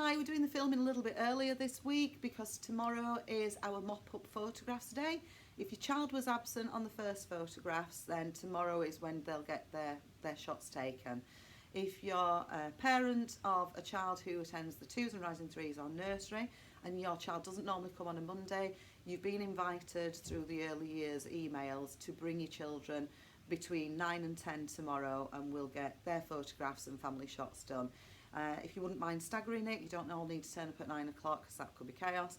Hi, we're doing the filming a little bit earlier this week because tomorrow is our mop-up photographs day. If your child was absent on the first photographs, then tomorrow is when they'll get their shots taken. If you're a parent of a child who attends the 2s and Rising 3s or nursery and your child doesn't normally come on a Monday, you've been invited through the early years emails to bring your children between 9 and 10 tomorrow, and we'll get their photographs and family shots done. If you wouldn't mind staggering it, you don't all need to turn up at 9 o'clock because that could be chaos.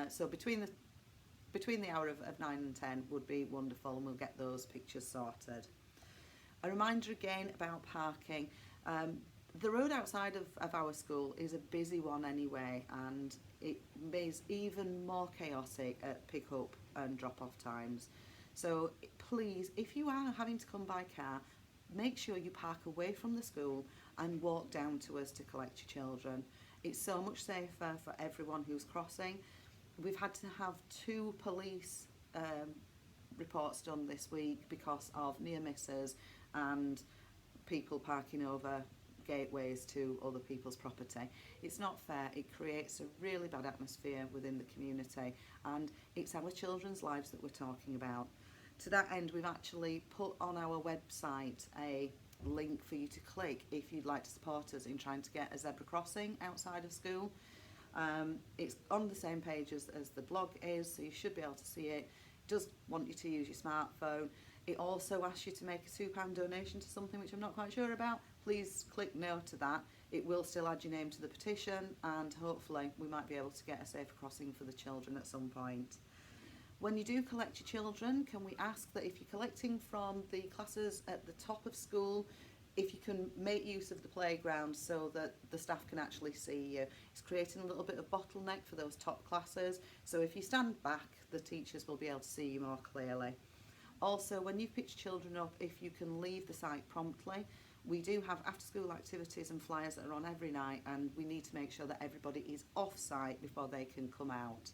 So between the hour of 9 and 10 would be wonderful, and we'll get those pictures sorted. A reminder again about parking. The road outside of our school is a busy one anyway, and it is even more chaotic at pick up and drop off times. So please, if you are having to come by car, make sure you park away from the school and walk down to us to collect your children. It's so much safer for everyone who's crossing. We've had to have 2 police reports done this week because of near misses and people parking over gateways to other people's property. It's not fair. It creates a really bad atmosphere within the community, and it's our children's lives that we're talking about. To that end, we've actually put on our website a link for you to click if you'd like to support us in trying to get a zebra crossing outside of school. It's on the same page as the blog is, so you should be able to see it. It does want you to use your smartphone. It also asks you to make a £2 donation to something which I'm not quite sure about. Please click no to that. It will still add your name to the petition, and hopefully we might be able to get a safer crossing for the children at some point. When you do collect your children, can we ask that if you're collecting from the classes at the top of school, if you can make use of the playground so that the staff can actually see you. It's creating a little bit of bottleneck for those top classes, so if you stand back, the teachers will be able to see you more clearly. Also, when you've picked children up, if you can leave the site promptly. We do have after-school activities and flyers that are on every night, and we need to make sure that everybody is off-site before they can come out.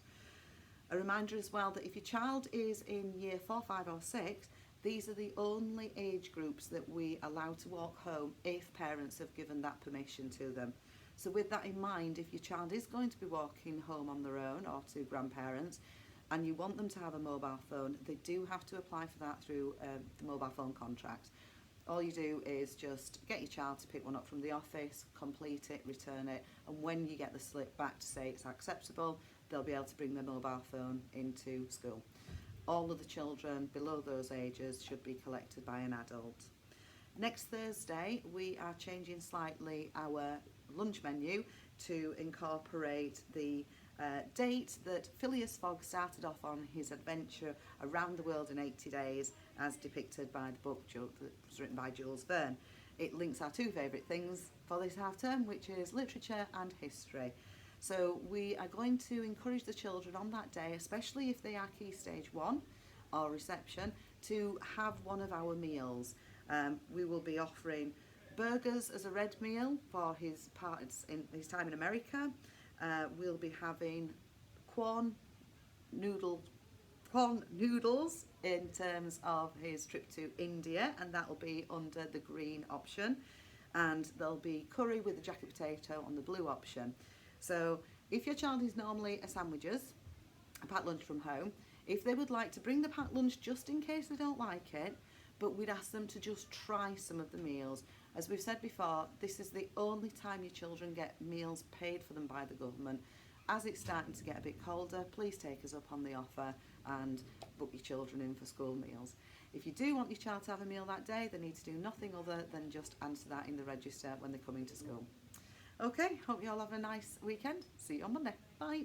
A reminder as well that if your child is in year 4, 5 or 6, these are the only age groups that we allow to walk home if parents have given that permission to them. So with that in mind, if your child is going to be walking home on their own or to grandparents, and you want them to have a mobile phone, they do have to apply for that through the mobile phone contract. All you do is just get your child to pick one up from the office, complete it, return it, and when you get the slip back to say it's acceptable, they'll be able to bring their mobile phone into school. All of the children below those ages should be collected by an adult. Next Thursday, we are changing slightly our lunch menu to incorporate the date that Phileas Fogg started off on his adventure around the world in 80 days, as depicted by the book that was written by Jules Verne. It links our 2 favourite things for this half term, which is literature and history. So we are going to encourage the children on that day, especially if they are Key Stage 1 or reception, to have one of our meals. We will be offering burgers as a red meal for his time in America. We'll be having corn noodles in terms of his trip to India, and that will be under the green option. And there'll be curry with the jacket potato on the blue option. So if your child is normally a sandwiches, a packed lunch from home, if they would like to bring the packed lunch just in case they don't like it, but we'd ask them to just try some of the meals. As we've said before, this is the only time your children get meals paid for them by the government. As it's starting to get a bit colder, please take us up on the offer and book your children in for school meals. If you do want your child to have a meal that day, they need to do nothing other than just answer that in the register when they're coming to school. Okay, hope you all have a nice weekend. See you on Monday. Bye.